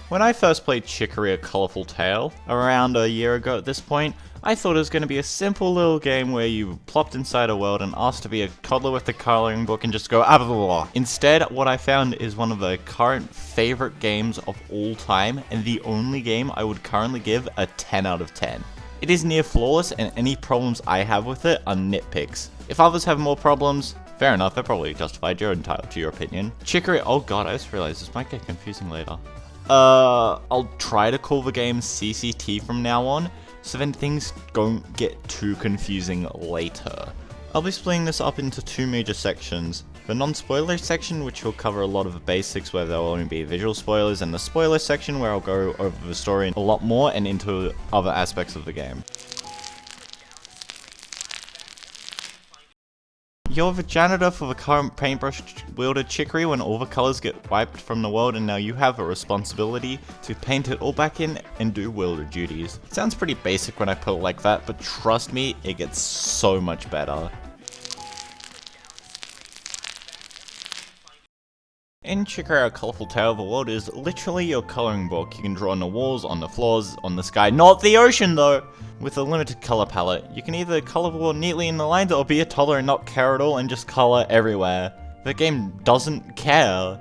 When I first played Chicory: A Colourful Tale, around a year ago at this point, I thought it was going to be a simple little game where you plopped inside a world and asked to be a toddler with a colouring book and just go blah blah blah. Instead, what I found is one of the current favourite games of all time, and the only game I would currently give a 10 out of 10. It is near flawless, and any problems I have with it are nitpicks. If others have more problems, fair enough, they're probably justified, you're entitled to your opinion. Chicory, oh god, I just realised this might get confusing later. I'll try to call the game CCT from now on, so then things don't get too confusing later. I'll be splitting this up into two major sections. The non-spoiler section, which will cover a lot of the basics where there will only be visual spoilers, and the spoiler section where I'll go over the story a lot more and into other aspects of the game. You're the janitor for the current paintbrush wielder Chicory when all the colours get wiped from the world, and now you have a responsibility to paint it all back in and do wielder duties. It sounds pretty basic when I put it like that, but trust me, it gets so much better. In Chicory: A Colourful Tale, the world is literally your colouring book. You can draw on the walls, on the floors, on the sky, not the ocean though! With a limited colour palette, you can either colour the world neatly in the lines or be a toddler and not care at all and just colour everywhere. The game doesn't care.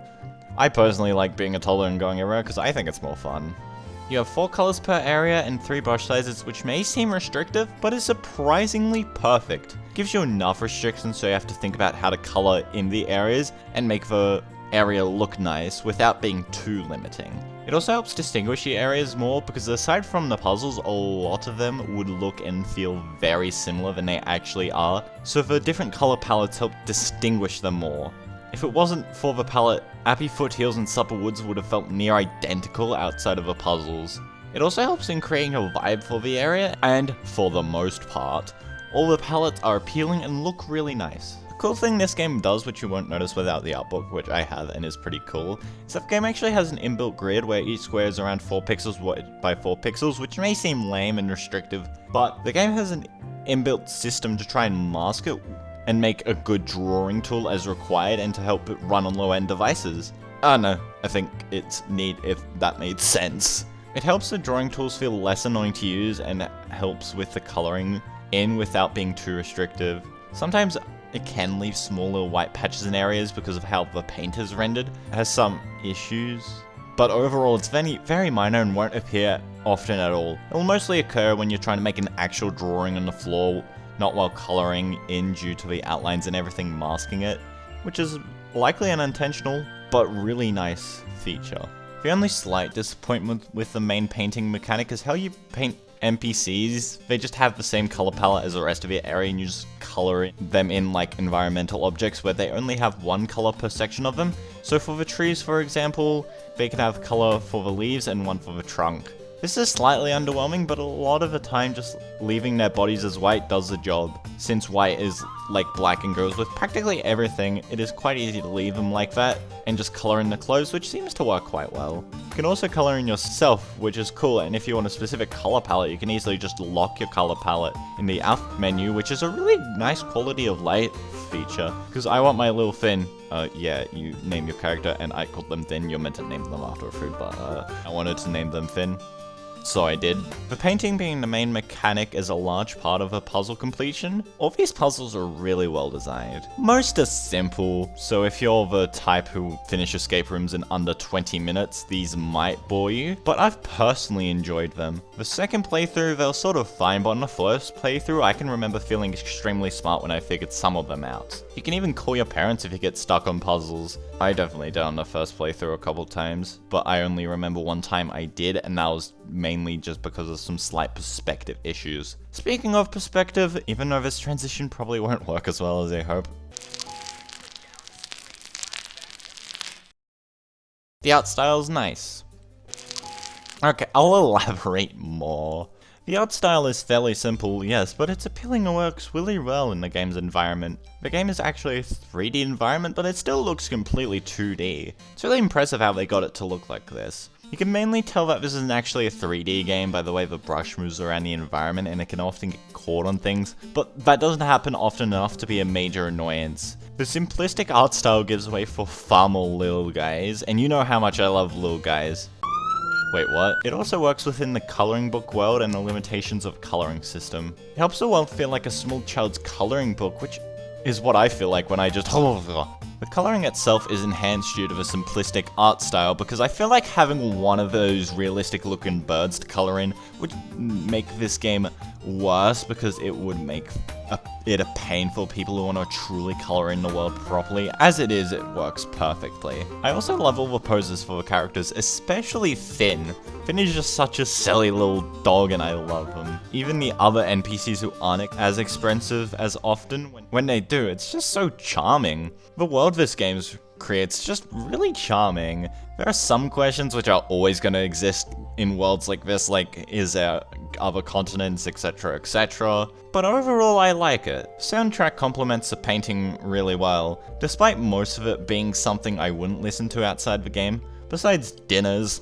I personally like being a toddler and going everywhere because I think it's more fun. You have 4 colours per area and 3 brush sizes, which may seem restrictive, but is surprisingly perfect. Gives you enough restrictions so you have to think about how to colour in the areas and make the area look nice without being too limiting. It also helps distinguish the areas more because aside from the puzzles, a lot of them would look and feel very similar than they actually are, so the different colour palettes help distinguish them more. If it wasn't for the palette, Appy Foothills and Supper Woods would have felt near identical outside of the puzzles. It also helps in creating a vibe for the area, and for the most part, all the palettes are appealing and look really nice. Cool thing this game does, which you won't notice without the art book, which I have and is pretty cool, is that the game actually has an inbuilt grid where each square is around 4 pixels wide by 4 pixels, which may seem lame and restrictive, but the game has an inbuilt system to try and mask it and make a good drawing tool as required and to help it run on low-end devices. No, I think it's neat if that made sense. It helps the drawing tools feel less annoying to use and helps with the colouring in without being too restrictive. Sometimes it can leave small little white patches in areas because of how the paint is rendered. It has some issues, but overall it's very minor and won't appear often at all. It will mostly occur when you're trying to make an actual drawing on the floor, not while colouring in due to the outlines and everything masking it, which is likely unintentional, but really nice feature. The only slight disappointment with the main painting mechanic is how you paint NPCs. They just have the same color palette as the rest of your area and you just color them in like environmental objects where they only have one color per section of them. So for the trees, for example, they can have color for the leaves and one for the trunk. This is slightly underwhelming, but a lot of the time just leaving their bodies as white does the job. Since white is like black and goes with practically everything, it is quite easy to leave them like that and just color in the clothes, which seems to work quite well. You can also color in yourself, which is cool, and if you want a specific color palette, you can easily just lock your color palette in the app menu, which is a really nice quality of light feature. Because I want my little Finn. Yeah, you name your character, and I called them Finn. You're meant to name them after a food, but I wanted to name them Finn. So I did. The painting being the main mechanic is a large part of a puzzle completion. All these puzzles are really well designed. Most are simple, so if you're the type who finish escape rooms in under 20 minutes, these might bore you, but I've personally enjoyed them. The second playthrough, they're sort of fine, but on the first playthrough, I can remember feeling extremely smart when I figured some of them out. You can even call your parents if you get stuck on puzzles. I definitely did on the first playthrough a couple times, but I only remember one time I did, and that was mainly just because of some slight perspective issues. Speaking of perspective, even though this transition probably won't work as well as I hope, the art style's nice. Okay, I'll elaborate more. The art style is fairly simple, yes, but it's appealing and works really well in the game's environment. The game is actually a 3D environment, but it still looks completely 2D. It's really impressive how they got it to look like this. You can mainly tell that this isn't actually a 3D game by the way the brush moves around the environment, and it can often get caught on things, but that doesn't happen often enough to be a major annoyance. The simplistic art style gives way for far more little guys, and you know how much I love little guys. Wait, what? It also works within the coloring book world and the limitations of coloring system. It helps the world feel like a small child's coloring book, which is what I feel like when I just The coloring itself is enhanced due to the simplistic art style, because I feel like having one of those realistic looking birds to color in would make this game worse, because it would make it a pain for people who want to truly color in the world properly. As it is, it works perfectly. I also love all the poses for the characters, especially Finn. Finn is just such a silly little dog and I love him. Even the other NPCs who aren't as expressive as often, when they do, it's just so charming. The world this game creates just really charming. There are some questions which are always going to exist in worlds like this, like is there other continents, etc, etc. But overall I like it. Soundtrack complements the painting really well, despite most of it being something I wouldn't listen to outside the game, besides dinners.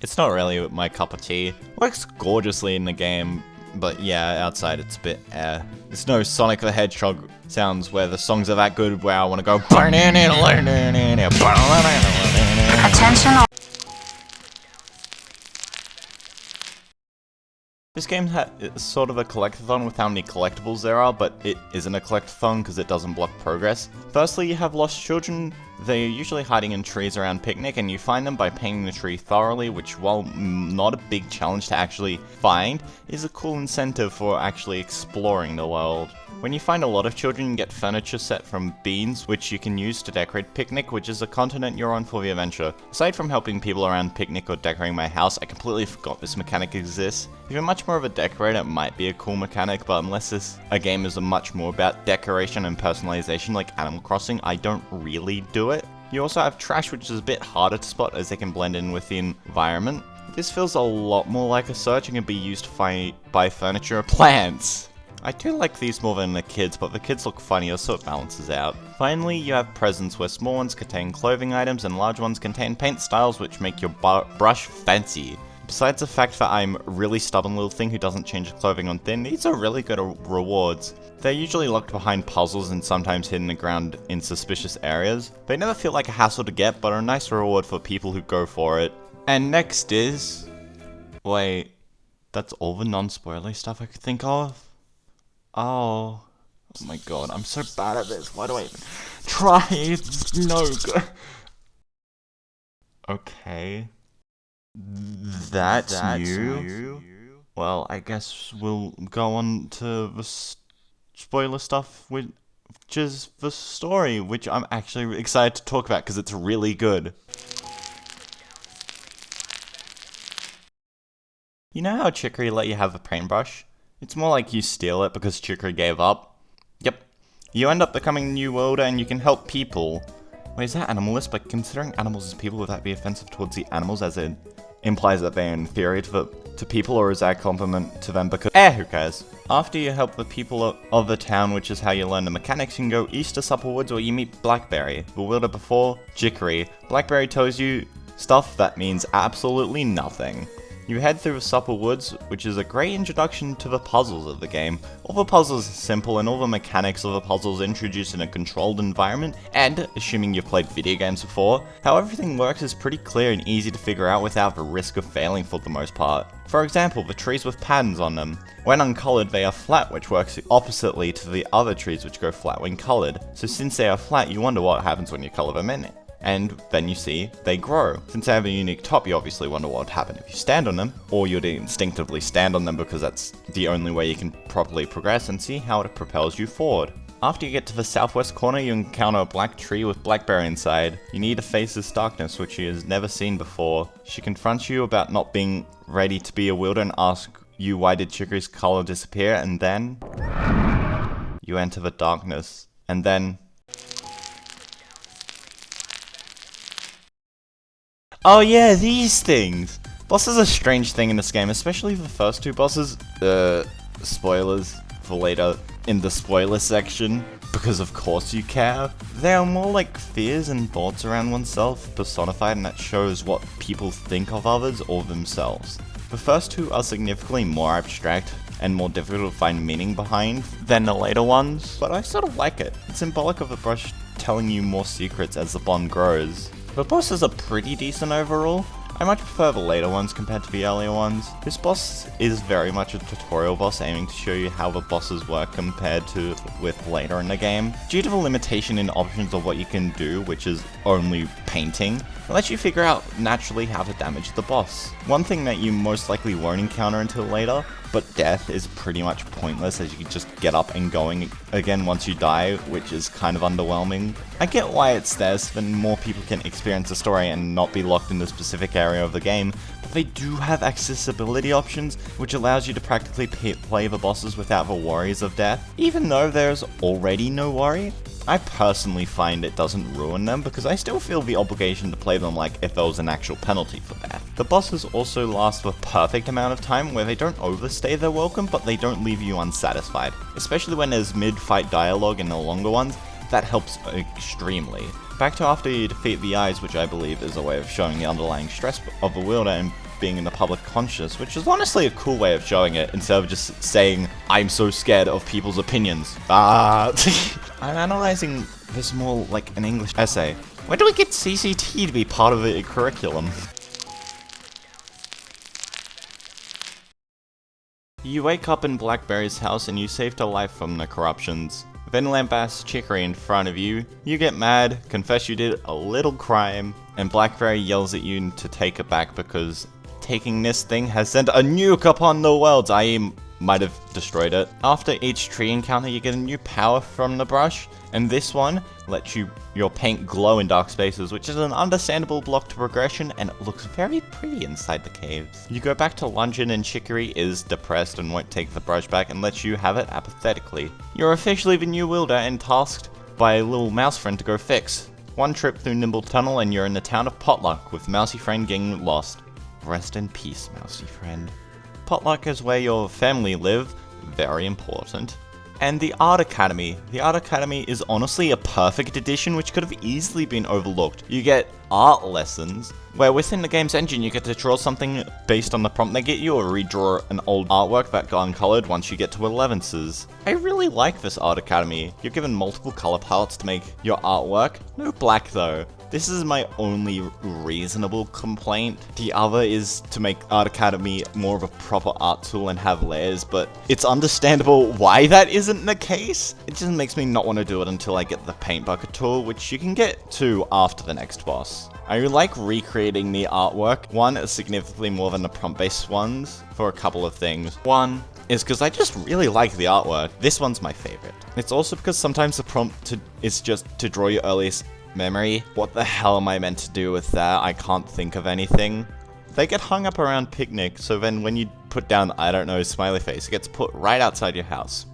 It's not really my cup of tea. Works gorgeously in the game, but yeah, outside it's a bit There's no Sonic the Hedgehog sounds where the songs are that good where I want to go Attention. This game is sort of a collectathon with how many collectibles there are, but it isn't a collectathon because it doesn't block progress. Firstly, you have lost children. They're usually hiding in trees around Picnic, and you find them by painting the tree thoroughly, which, while not a big challenge to actually find, is a cool incentive for actually exploring the world. When you find a lot of children, you get furniture set from beans, which you can use to decorate Picnic, which is the continent you're on for the adventure. Aside from helping people around Picnic or decorating my house, I completely forgot this mechanic exists. If you're much more of a decorator, it might be a cool mechanic, but unless a game is much more about decoration and personalization like Animal Crossing, I don't really do it. You also have trash, which is a bit harder to spot as they can blend in with the environment. This feels a lot more like a search and can be used to buy furniture or plants. I do like these more than the kids, but the kids look funnier, so it balances out. Finally, you have presents where small ones contain clothing items and large ones contain paint styles which make your brush fancy. Besides the fact that I'm a really stubborn little thing who doesn't change clothing on thin, these are really good rewards. They're usually locked behind puzzles and sometimes hidden around in suspicious areas. They never feel like a hassle to get, but are a nice reward for people who go for it. And next is... Wait, that's all the non-spoilery stuff I could think of? Oh my god, I'm so bad at this. Why do I even try? It's no good. Okay. That's new. Well, I guess we'll go on to the spoiler stuff, which is the story, which I'm actually excited to talk about because it's really good. You know how Chicory let you have a paintbrush? It's more like you steal it because Chicory gave up. Yep. You end up becoming a new worlder and you can help people. Wait, is that animalist? But considering animals as people, would that be offensive towards the animals as it implies that they're inferior to people, or is that a compliment to them because who cares? After you help the people of the town, which is how you learn the mechanics, you can go east to Supper Woods where you meet Blackberry, the wielder before Chicory. Blackberry tells you stuff that means absolutely nothing. You head through the Supper Woods, which is a great introduction to the puzzles of the game. All the puzzles are simple and all the mechanics of the puzzles are introduced in a controlled environment, and, assuming you've played video games before, how everything works is pretty clear and easy to figure out without the risk of failing for the most part. For example, the trees with patterns on them. When uncolored, they are flat, which works oppositely to the other trees which go flat when colored. So since they are flat, you wonder what happens when you color them in. And then you see, they grow. Since they have a unique top, you obviously wonder what would happen if you stand on them, or you'd instinctively stand on them because that's the only way you can properly progress, and see how it propels you forward. After you get to the southwest corner, you encounter a black tree with Blackberry inside. You need to face this darkness, which she has never seen before. She confronts you about not being ready to be a wielder and asks you why did Chicory's color disappear, and then... you enter the darkness. And then... oh yeah, these things! Bosses are a strange thing in this game, especially the first two bosses. Spoilers for later in the spoiler section, because of course you care. They are more like fears and thoughts around oneself, personified, and that shows what people think of others or themselves. The first two are significantly more abstract, and more difficult to find meaning behind than the later ones, but I sort of like it. It's symbolic of the brush telling you more secrets as the bond grows. The bosses are pretty decent overall. I much prefer the later ones compared to the earlier ones. This boss is very much a tutorial boss aiming to show you how the bosses work compared to with later in the game. Due to the limitation in options of what you can do, which is only painting, it lets you figure out naturally how to damage the boss. One thing that you most likely won't encounter until later, but death is pretty much pointless as you can just get up and going again once you die, which is kind of underwhelming. I get why it's there so then more people can experience the story and not be locked in a specific area of the game, but they do have accessibility options which allows you to practically play the bosses without the worries of death. Even though there's already no worry, I personally find it doesn't ruin them because I still feel the obligation to play them like if there was an actual penalty for that. The bosses also last the perfect amount of time where they don't overstay their welcome but they don't leave you unsatisfied. Especially when there's mid-fight dialogue in the longer ones, that helps extremely. Back to after you defeat the eyes, which I believe is a way of showing the underlying stress of the wielder and being in the public conscious, which is honestly a cool way of showing it instead of just saying, I'm so scared of people's opinions. I'm analyzing this more like an English essay. When do we get CCT to be part of the curriculum? You wake up in Blackberry's house and you saved her life from the corruptions. Then lambasts Chicory in front of you. You get mad, confess you did a little crime, and Blackberry yells at you to take it back because taking this thing has sent a nuke upon the world, i.e. might have destroyed it. After each tree encounter you get a new power from the brush, and this one lets your paint glow in dark spaces, which is an understandable block to progression, and it looks very pretty inside the caves. You go back to Luncheon and Chicory is depressed and won't take the brush back and lets you have it apathetically. You're officially the new wielder and tasked by a little mouse friend to go fix. One trip through Nimble Tunnel and you're in the town of Potluck with Mousy Friend getting lost. Rest in peace, Mousy Friend. Potluck is where your family live, very important. And the Art Academy. The Art Academy is honestly a perfect addition which could have easily been overlooked. You get art lessons, where within the game's engine you get to draw something based on the prompt they get you, or redraw an old artwork that got uncolored once you get to 11s. I really like this Art Academy. You're given multiple color palettes to make your artwork. No black though. This is my only reasonable complaint. The other is to make Art Academy more of a proper art tool and have layers, but it's understandable why that isn't the case. It just makes me not want to do it until I get the paint bucket tool, which you can get to after the next boss. I like recreating the artwork. One is significantly more than the prompt-based ones for a couple of things. One is because I just really like the artwork. This one's my favorite. It's also because sometimes the prompt is just to draw your earliest memory. What the hell am I meant to do with that? I can't think of anything. They get hung up around Picnic, so then when you put down, I don't know, smiley face, it gets put right outside your house.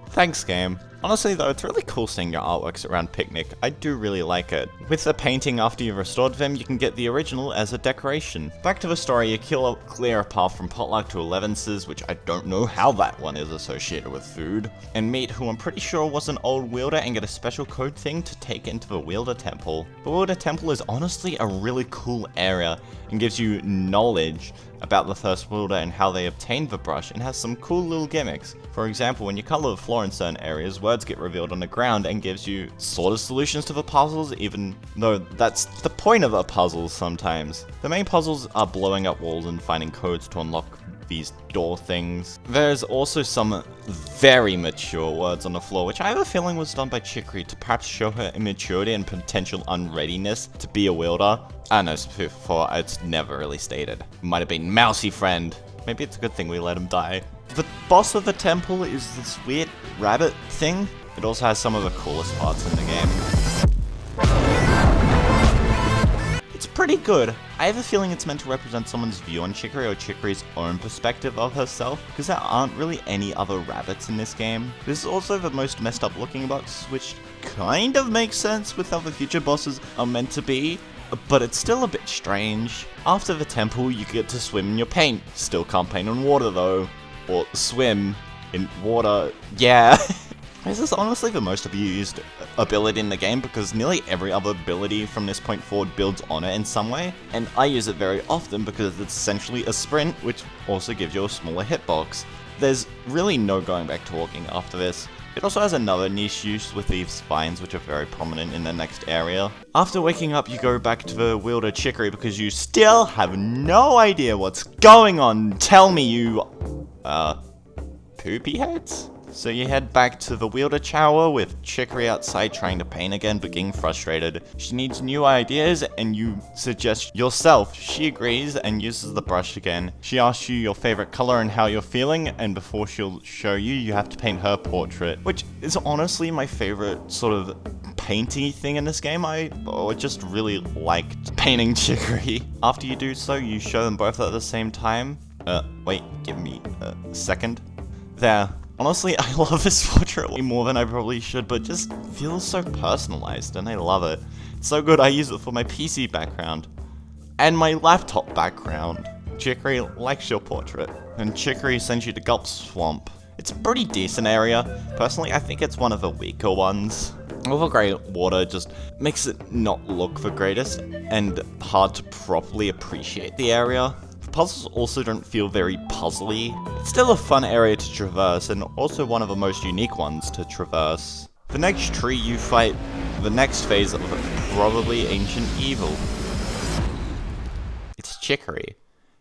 Thanks, game. Honestly though, it's really cool seeing your artworks around Picnic. I do really like it. With the painting after you've restored them, you can get the original as a decoration. Back to the story, you clear a path from Potluck to 11s, which I don't know how that one is associated with food, and meet who I'm pretty sure was an old wielder and get a special code thing to take into the Wielder Temple. The Wielder Temple is honestly a really cool area and gives you knowledge about the first wielder and how they obtained the brush, and has some cool little gimmicks. For example, when you color the floor in certain areas, words get revealed on the ground and gives you sort of solutions to the puzzles, even though that's the point of the puzzles sometimes. The main puzzles are blowing up walls and finding codes to unlock these door things. There's also some very mature words on the floor, which I have a feeling was done by Chicory to perhaps show her immaturity and potential unreadiness to be a wielder. I don't know, before it's never really stated. Might have been Mousy Friend. Maybe it's a good thing we let him die. The boss of the temple is this weird rabbit thing. It also has some of the coolest parts in the game. It's pretty good. I have a feeling it's meant to represent someone's view on Chicory or Chicory's own perspective of herself, because there aren't really any other rabbits in this game. This is also the most messed up looking box, which kind of makes sense with how the future bosses are meant to be, but it's still a bit strange. After the temple, you get to swim in your paint. Still can't paint on water though. Or swim in water. Yeah. This is honestly the most abused ability in the game because nearly every other ability from this point forward builds on it in some way, and I use it very often because it's essentially a sprint, which also gives you a smaller hitbox. there's really no going back to walking after this. It also has another niche use with these vines, which are very prominent in the next area. After waking up, you go back to the wielder Chicory because you still have no idea what's going on. Tell me, you, poopy heads? So you head back to the wielder Chower with Chicory outside trying to paint again but getting frustrated. She needs new ideas and you suggest yourself. She agrees and uses the brush again. She asks you your favorite color and how you're feeling, and before she'll show you, you have to paint her portrait, which is honestly my favorite sort of painty thing in this game. I just really liked painting Chicory. After you do so, you show them both at the same time. Wait, give me a second. There. Honestly, I love this portrait way more than I probably should, but it just feels so personalized, and I love it. It's so good I use it for my PC background. And my laptop background. Chicory likes your portrait, and Chicory sends you to Gulp Swamp. It's a pretty decent area. Personally, I think it's one of the weaker ones. Overgrey water just makes it not look the greatest, and hard to properly appreciate the area. Puzzles also don't feel very puzzly. It's still a fun area to traverse, and also one of the most unique ones to traverse. The next tree you fight the next phase of probably ancient evil. It's Chicory.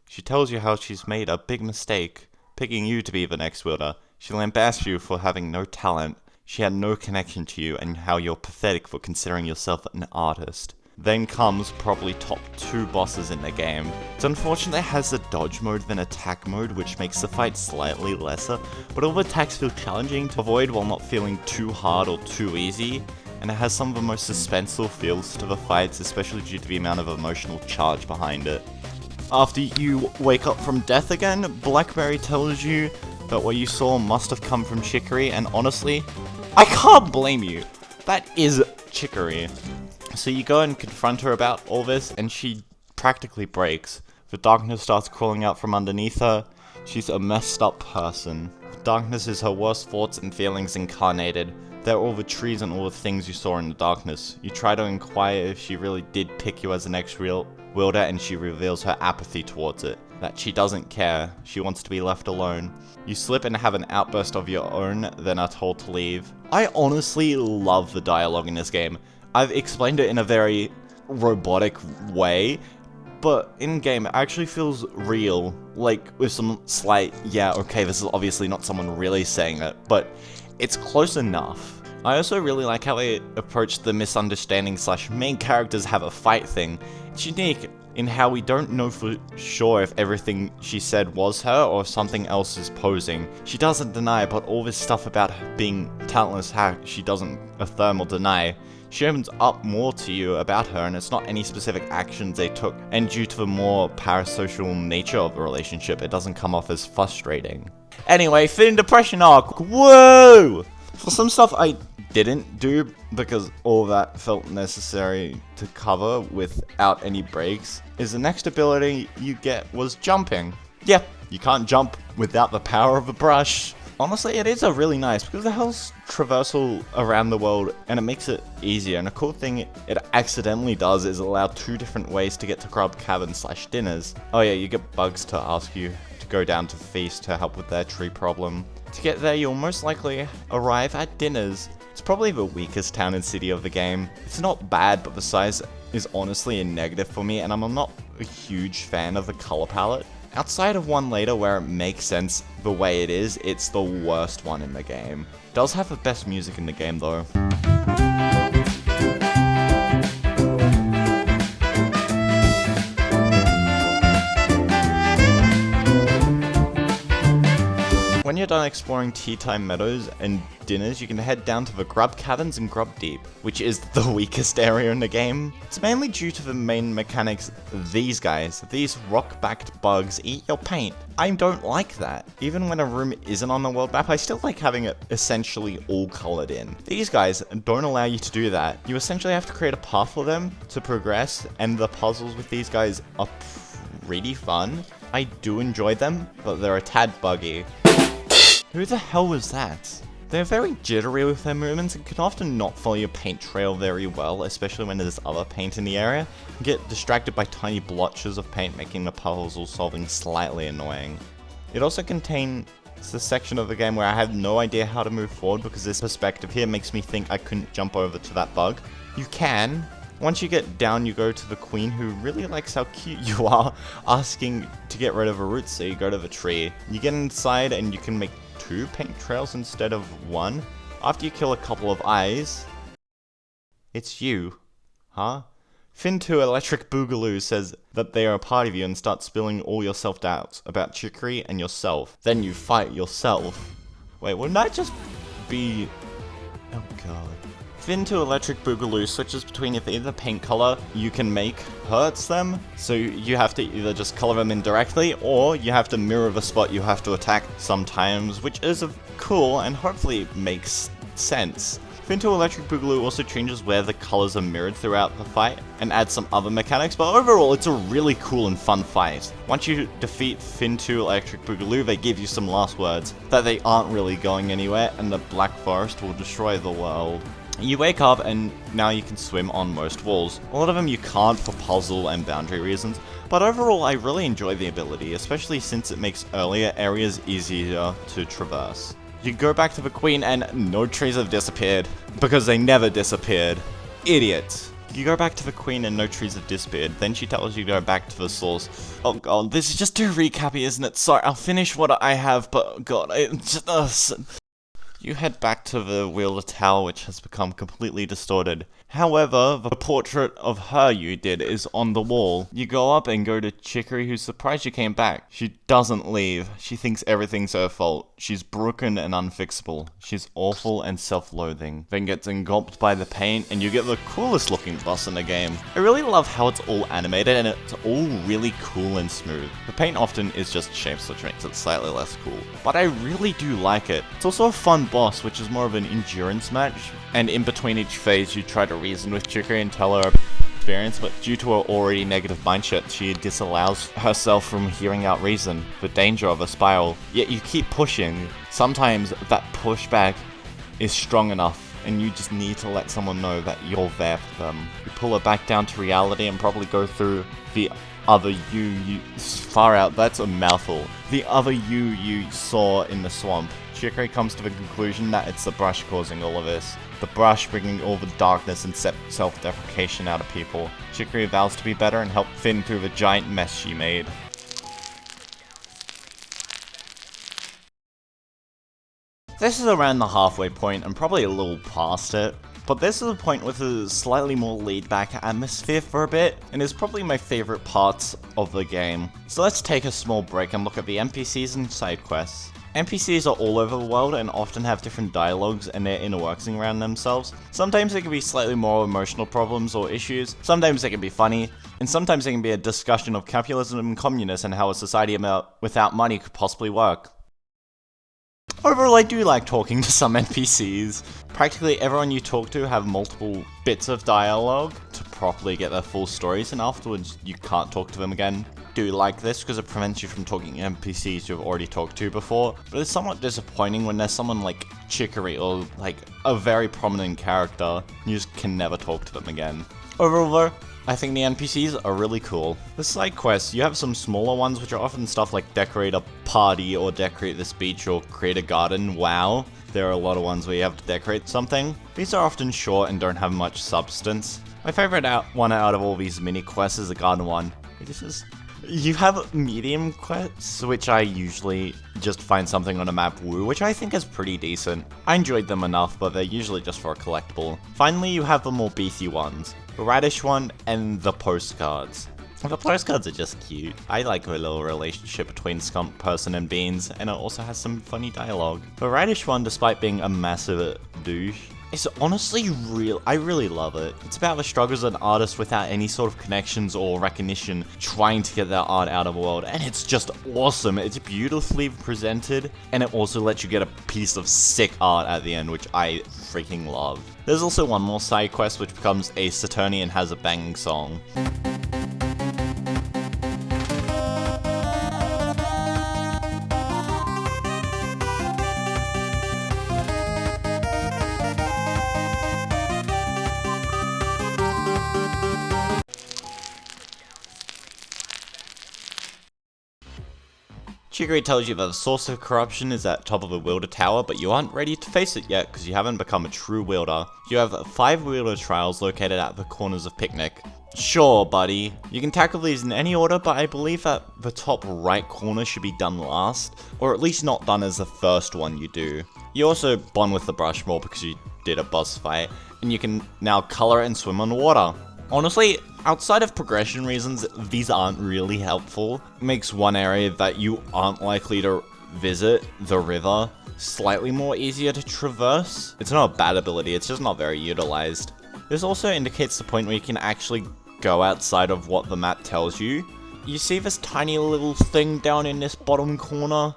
She tells you how she's made a big mistake, picking you to be the next wielder. She lambasts you for having no talent. She had no connection to you, and how you're pathetic for considering yourself an artist. Then comes probably top 2 bosses in the game. It's unfortunate it has a dodge mode than attack mode, which makes the fight slightly lesser, but all the attacks feel challenging to avoid while not feeling too hard or too easy, and it has some of the most suspenseful feels to the fights, especially due to the amount of emotional charge behind it. After you wake up from death again, Blackberry tells you that what you saw must have come from Chicory, and honestly, I can't blame you. That is Chicory. So you go and confront her about all this, and she practically breaks. The darkness starts crawling out from underneath her. She's a messed up person. The darkness is her worst thoughts and feelings incarnated. They're all the trees and all the things you saw in the darkness. You try to inquire if she really did pick you as the next real wielder, and she reveals her apathy towards it. That she doesn't care. She wants to be left alone. You slip and have an outburst of your own, then are told to leave. I honestly love the dialogue in this game. I've explained it in a very robotic way, but in-game it actually feels real, like with some slight, yeah, okay, this is obviously not someone really saying it, but it's close enough. I also really like how they approach the misunderstanding / main characters have a fight thing. It's unique in how we don't know for sure if everything she said was her or something else is posing. She doesn't deny, but all this stuff about her being talentless hack she doesn't affirm or deny. She opens up more to you about her, and it's not any specific actions they took, and due to the more parasocial nature of the relationship, it doesn't come off as frustrating. Anyway, Thin Depression arc, whoa! For some stuff I didn't do, because all that felt necessary to cover without any breaks, is the next ability you get was jumping. Yeah, you can't jump without the power of a brush. Honestly, it is a really nice, because it helps traversal around the world, and it makes it easier. And a cool thing it accidentally does is allow 2 different ways to get to Grub Cavern / dinners. Oh yeah, you get bugs to ask you to go down to Feast to help with their tree problem. To get there, you'll most likely arrive at Dinners. It's probably the weakest town and city of the game. It's not bad, but the size is honestly a negative for me, and I'm not a huge fan of the color palette. Outside of one later where it makes sense the way it is, it's the worst one in the game. It does have the best music in the game though. When you're done exploring Tea Time Meadows and Dinners, you can head down to the Grub Caverns and Grub Deep, which is the weakest area in the game. It's mainly due to the main mechanics. These rock-backed bugs eat your paint. I don't like that. Even when a room isn't on the world map, I still like having it essentially all colored in. These guys don't allow you to do that. You essentially have to create a path for them to progress, and the puzzles with these guys are pretty fun. I do enjoy them, but they're a tad buggy. Who the hell was that? They're very jittery with their movements and can often not follow your paint trail very well, especially when there's other paint in the area. You get distracted by tiny blotches of paint, making the puzzle solving slightly annoying. It also contains It's the section of the game where I have no idea how to move forward because this perspective here makes me think I couldn't jump over to that bug. You can. Once you get down, you go to the queen who really likes how cute you are, asking to get rid of a root, so you go to the tree. You get inside and you can make 2 paint trails instead of 1. After you kill a couple of eyes, it's you. Huh? Fin2 Electric Boogaloo says that they are a part of you and start spilling all your self-doubts about Chicory and yourself. Then you fight yourself. Wait, wouldn't that just be... Oh god. Fin2 Electric Boogaloo switches between if either paint color you can make hurts them, so you have to either just color them in directly, or you have to mirror the spot you have to attack sometimes, which is cool and hopefully makes sense. Fin2 Electric Boogaloo also changes where the colors are mirrored throughout the fight, and adds some other mechanics, but overall it's a really cool and fun fight. Once you defeat Fin2 Electric Boogaloo, they give you some last words, that they aren't really going anywhere, and the Black Forest will destroy the world. You wake up and now you can swim on most walls. A lot of them you can't for puzzle and boundary reasons, but overall I really enjoy the ability, especially since it makes earlier areas easier to traverse. You go back to the queen and no trees have disappeared, because they never disappeared. Idiots. You go back to the queen and no trees have disappeared, then she tells you to go back to the source. Oh god, this is just too recappy, isn't it? Sorry, I'll finish what I have, but god, You head back to the Wheeler Tower, which has become completely distorted. However, the portrait of her you did is on the wall. You go up and go to Chicory, who's surprised you came back. She doesn't leave. She thinks everything's her fault. She's broken and unfixable. She's awful and self-loathing. Then gets engulfed by the paint, and you get the coolest looking boss in the game. I really love how it's all animated, and it's all really cool and smooth. The paint often is just shapes, which makes it slightly less cool. But I really do like it. It's also a fun boss, which is more of an endurance match, and in between each phase you try to reason with Chicory and tell her experience, but due to her already negative mindset, she disallows herself from hearing out reason, the danger of a spiral. Yet you keep pushing. Sometimes that pushback is strong enough, and you just need to let someone know that you're there for them. You pull her back down to reality and probably go through the other you far out, that's a mouthful. The other you saw in the swamp. Chicory comes to the conclusion that it's the brush causing all of this. The brush bringing all the darkness and self-deprecation out of people. Chicory vows to be better and help Finn through the giant mess she made. This is around the halfway point and probably a little past it. But this is a point with a slightly more laid-back atmosphere for a bit, and is probably my favorite parts of the game. So let's take a small break and look at the NPCs and side quests. NPCs are all over the world and often have different dialogues and their inner workings around themselves. Sometimes they can be slightly more emotional problems or issues, sometimes they can be funny, and sometimes they can be a discussion of capitalism and communism and how a society without money could possibly work. Overall, I do like talking to some NPCs. Practically everyone you talk to have multiple bits of dialogue to properly get their full stories, and afterwards you can't talk to them again. Do like this because it prevents you from talking to NPCs you've already talked to before, but it's somewhat disappointing when there's someone like Chicory or like a very prominent character, you just can never talk to them again. Overall though, I think the NPCs are really cool. The side quests, you have some smaller ones which are often stuff like decorate a party or decorate this beach or create a garden. Wow, there are a lot of ones where you have to decorate something. These are often short and don't have much substance. My favorite one out of all these mini quests is the garden one. You have medium quests, which I usually just find something on a map woo, which I think is pretty decent. I enjoyed them enough, but they're usually just for a collectible. Finally, you have the more beefy ones. The radish one and the postcards. The postcards are just cute. I like a little relationship between Skunk Person and Beans, and it also has some funny dialogue. The radish one, despite being a massive douche, it's honestly I really love it. It's about the struggles of an artist without any sort of connections or recognition trying to get their art out of the world, and it's just awesome. It's beautifully presented, and it also lets you get a piece of sick art at the end, which I freaking love. There's also one more side quest which becomes Ace Attorney and has a banging song. Chicory tells you that the source of corruption is at top of a wielder tower, but you aren't ready to face it yet because you haven't become a true wielder. You have 5 wielder trials located at the corners of Picnic. Sure, buddy. You can tackle these in any order, but I believe that the top right corner should be done last, or at least not done as the first one you do. You also bond with the brush more because you did a boss fight, and you can now color and swim on water. Honestly, outside of progression reasons, these aren't really helpful. It makes one area that you aren't likely to visit, the river, slightly more easier to traverse. It's not a bad ability, it's just not very utilized. This also indicates the point where you can actually go outside of what the map tells you. You see this tiny little thing down in this bottom corner?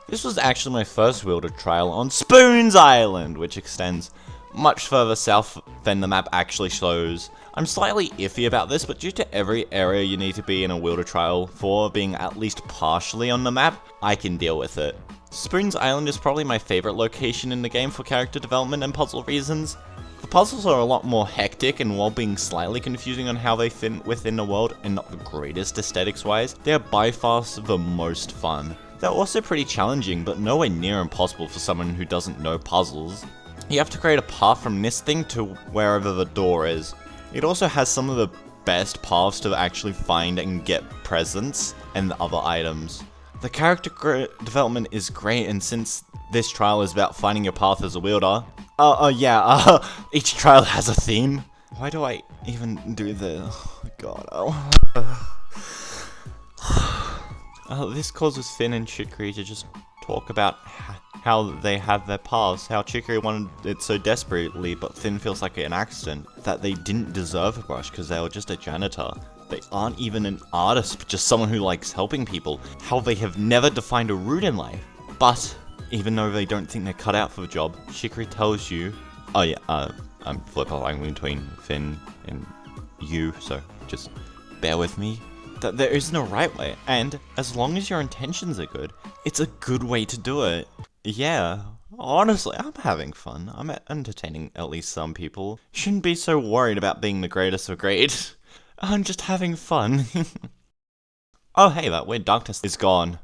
This was actually my first wielder trial on Spoons Island, which extends much further south than the map actually shows. I'm slightly iffy about this, but due to every area you need to be in a wielder trial for being at least partially on the map, I can deal with it. Spoons Island is probably my favorite location in the game for character development and puzzle reasons. The puzzles are a lot more hectic, and while being slightly confusing on how they fit within the world and not the greatest aesthetics wise, they are by far the most fun. They're also pretty challenging, but nowhere near impossible for someone who doesn't know puzzles. You have to create a path from this thing to wherever the door is. It also has some of the best paths to actually find and get presents and other items. The character development is great, and since this trial is about finding your path as a wielder, each trial has a theme. Why do I even do this? Oh god, this causes Finn and Chicory to just talk about how they have their paths, how Chicory wanted it so desperately, but Finn feels like an accident, that they didn't deserve a brush because they were just a janitor. They aren't even an artist, but just someone who likes helping people, how they have never defined a route in life. But even though they don't think they're cut out for the job, Chicory tells you, I'm flip-flopping between Finn and you, so just bear with me, that there isn't a right way, and as long as your intentions are good, it's a good way to do it. Yeah, honestly, I'm having fun. I'm entertaining at least some people. Shouldn't be so worried about being the greatest of great. I'm just having fun. Oh hey, that weird darkness is gone.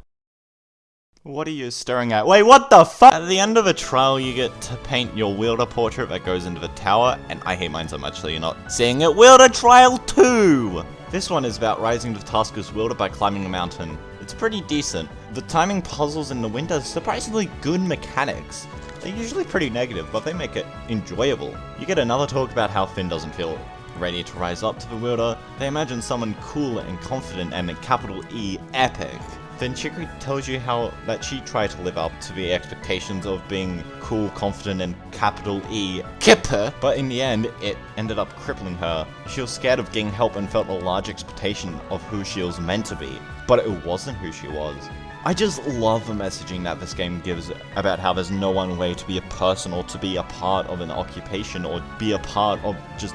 What are you staring at? Wait, what the fuck? At the end of a trial, you get to paint your wielder portrait that goes into the tower, and I hate mine so much so you're not seeing it. Wielder Trial 2! This one is about rising to the task as wielder by climbing a mountain. It's pretty decent. The timing puzzles in the winter are surprisingly good mechanics. They're usually pretty negative, but they make it enjoyable. You get another talk about how Finn doesn't feel ready to rise up to the wielder. They imagine someone cool and confident and capital E epic. Then Chicory tells you how that she tried to live up to the expectations of being cool, confident, and capital E kipper, but in the end, it ended up crippling her. She was scared of getting help and felt a large expectation of who she was meant to be, but it wasn't who she was. I just love the messaging that this game gives about how there's no one way to be a person or to be a part of an occupation or be a part of just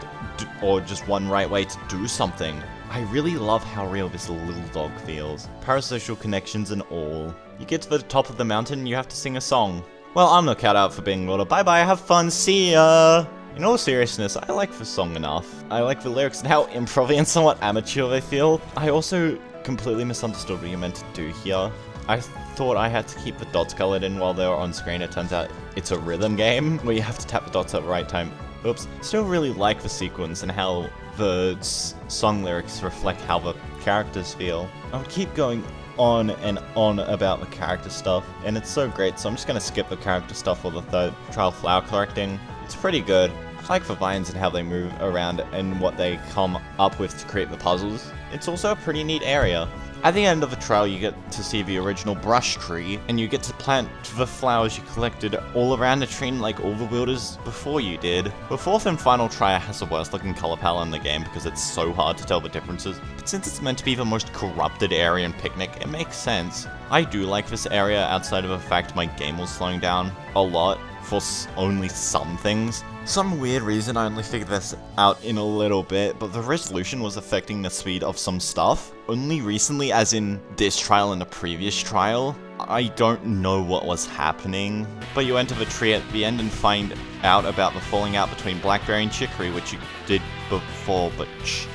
one right way to do something. I really love how real this little dog feels. Parasocial connections and all. You get to the top of the mountain and you have to sing a song. Well, I'm not cut out for being wielder. Bye bye, have fun, see ya! In all seriousness, I like the song enough. I like the lyrics and how improv and somewhat amateur they feel. I also completely misunderstood what you meant to do here. I thought I had to keep the dots colored in while they were on screen. It turns out it's a rhythm game where you have to tap the dots at the right time. Oops. Still really like the sequence and how the song lyrics reflect how the characters feel. I'll keep going on and on about the character stuff, and it's so great, so I'm just gonna skip the character stuff for the third trial flower collecting. It's pretty good. I like the vines and how they move around and what they come up with to create the puzzles. It's also a pretty neat area. At the end of the trial, you get to see the original brush tree, and you get to plant the flowers you collected all around the tree like all the wielders before you did. The fourth and final trial has the worst looking color palette in the game because it's so hard to tell the differences, but since it's meant to be the most corrupted area in Picnic, it makes sense. I do like this area outside of the fact my game was slowing down a lot for only some things. Some weird reason I only figured this out in a little bit, but the resolution was affecting the speed of some stuff. Only recently, as in this trial and the previous trial. I don't know what was happening. But you enter the tree at the end and find out about the falling out between Blackberry and Chicory, which you did before, but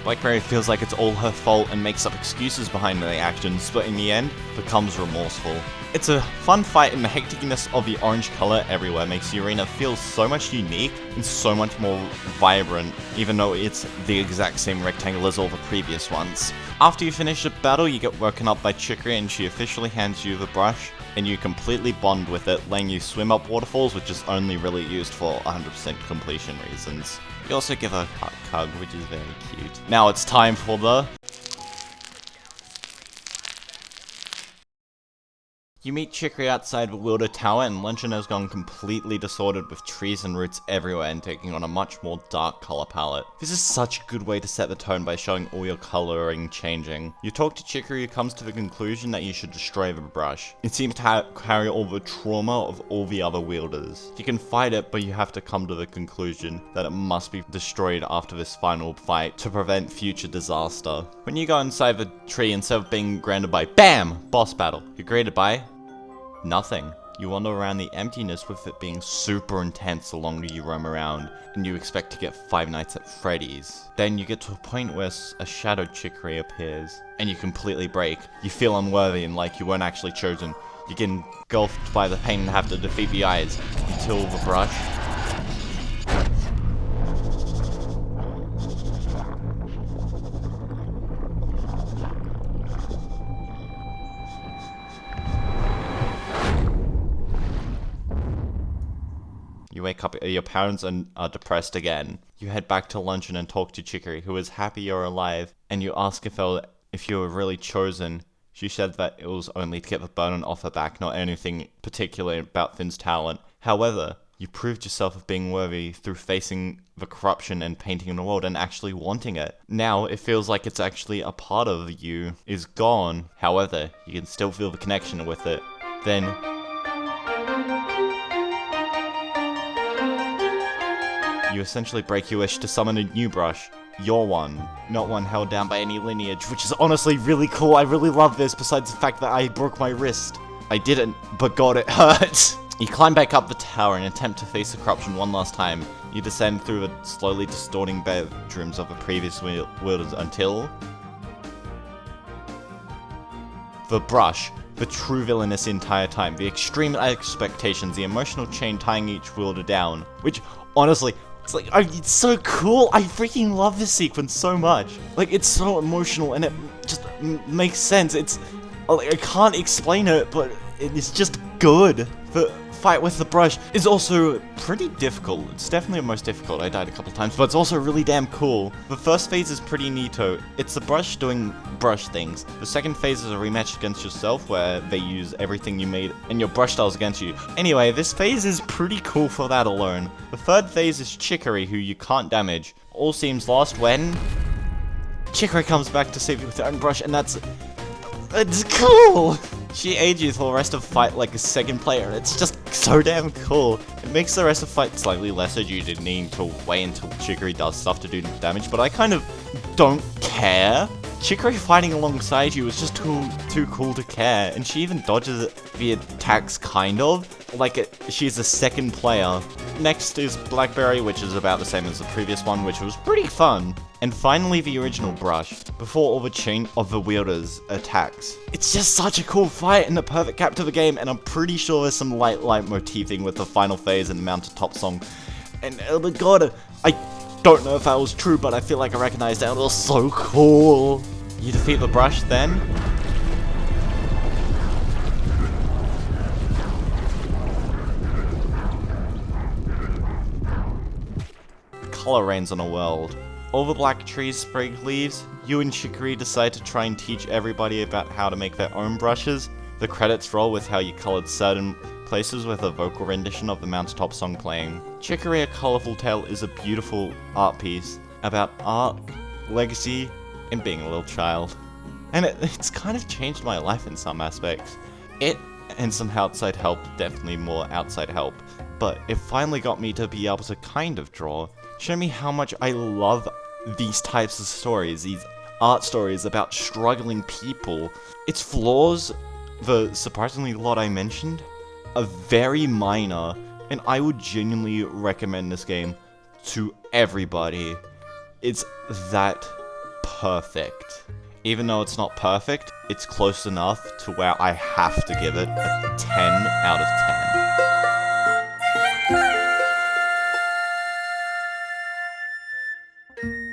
Blackberry feels like it's all her fault and makes up excuses behind the actions, but in the end, becomes remorseful. It's a fun fight, and the hecticness of the orange color everywhere makes the arena feel so much unique and so much more vibrant, even though it's the exact same rectangle as all the previous ones. After you finish the battle, you get woken up by Chicory, and she officially hands you the brush, and you completely bond with it, letting you swim up waterfalls, which is only really used for 100% completion reasons. You also give her a hug, which is very cute. Now it's time for the... You meet Chicory outside the Wilder Tower, and Luncheon has gone completely disordered with trees and roots everywhere and taking on a much more dark color palette. This is such a good way to set the tone by showing all your coloring changing. You talk to Chicory, who comes to the conclusion that you should destroy the brush. It seems to carry all the trauma of all the other wielders. You can fight it, but you have to come to the conclusion that it must be destroyed after this final fight to prevent future disaster. When you go inside the tree, instead of being greeted by BAM! Boss battle, you're greeted by nothing. You wander around the emptiness with it being super intense the longer you roam around, and you expect to get Five Nights at Freddy's. Then you get to a point where a shadowed Chicory appears, and you completely break. You feel unworthy and like you weren't actually chosen. You get engulfed by the pain and have to defeat the eyes until the brush. You wake up, your parents are depressed again. You head back to luncheon and talk to Chicory, who is happy you're alive, and you ask if you were really chosen. She said that it was only to get the burden off her back, not anything particular about Finn's talent. However, you proved yourself of being worthy through facing the corruption and painting the world and actually wanting it. Now, it feels like it's actually a part of you is gone. However, you can still feel the connection with it. Then you essentially break your wish to summon a new brush. Your one. Not one held down by any lineage, which is honestly really cool. I really love this, besides the fact that I broke my wrist. I didn't, but God, it hurt. You climb back up the tower and attempt to face the corruption one last time. You descend through the slowly distorting bedrooms of the previous wielders until... the brush. The true villain this entire time. The extreme expectations, the emotional chain tying each wielder down. Which, honestly... it's so cool. I freaking love this sequence so much. Like, it's so emotional and it just makes sense. I can't explain it, but it's just good. The fight with the brush is also pretty difficult. It's definitely the most difficult. I died a couple times, but it's also really damn cool. The first phase is pretty neato. It's the brush doing brush things. The second phase is a rematch against yourself where they use everything you made and your brush styles against you. Anyway, this phase is pretty cool for that alone. The third phase is Chicory, who you can't damage. All seems lost when Chicory comes back to save you with her own brush, and it's cool! She aids you for the rest of the fight like a second player, and it's just so damn cool. It makes the rest of the fight slightly lesser due to needing to wait until Chicory does stuff to do damage, but I kind of don't care. Chicory fighting alongside you is just too cool to care, and she even dodges the attacks kind of, like she's a second player. Next is Blackberry, which is about the same as the previous one, which was pretty fun. And finally the original brush, before all the chain of the wielders attacks. It's just such a cool fight and the perfect cap to the game, and I'm pretty sure there's some light motifing with the final phase and the mountaintop song. And oh my god, I don't know if that was true, but I feel like I recognized that. It was so cool. You defeat the brush then. Color reigns on a world. All the black trees sprig leaves. You and Chicory decide to try and teach everybody about how to make their own brushes. The credits roll with how you colored certain places with a vocal rendition of the mountaintop song playing. Chicory: A Colourful Tale is a beautiful art piece about art, legacy, and being a little child. And it's kind of changed my life in some aspects. It and some outside help, definitely more outside help, but it finally got me to be able to kind of draw. Show me how much I love these types of stories, these art stories about struggling people. Its flaws, the surprisingly lot I mentioned, are very minor, and I would genuinely recommend this game to everybody. It's that perfect. Even though it's not perfect, it's close enough to where I have to give it a 10 out of 10.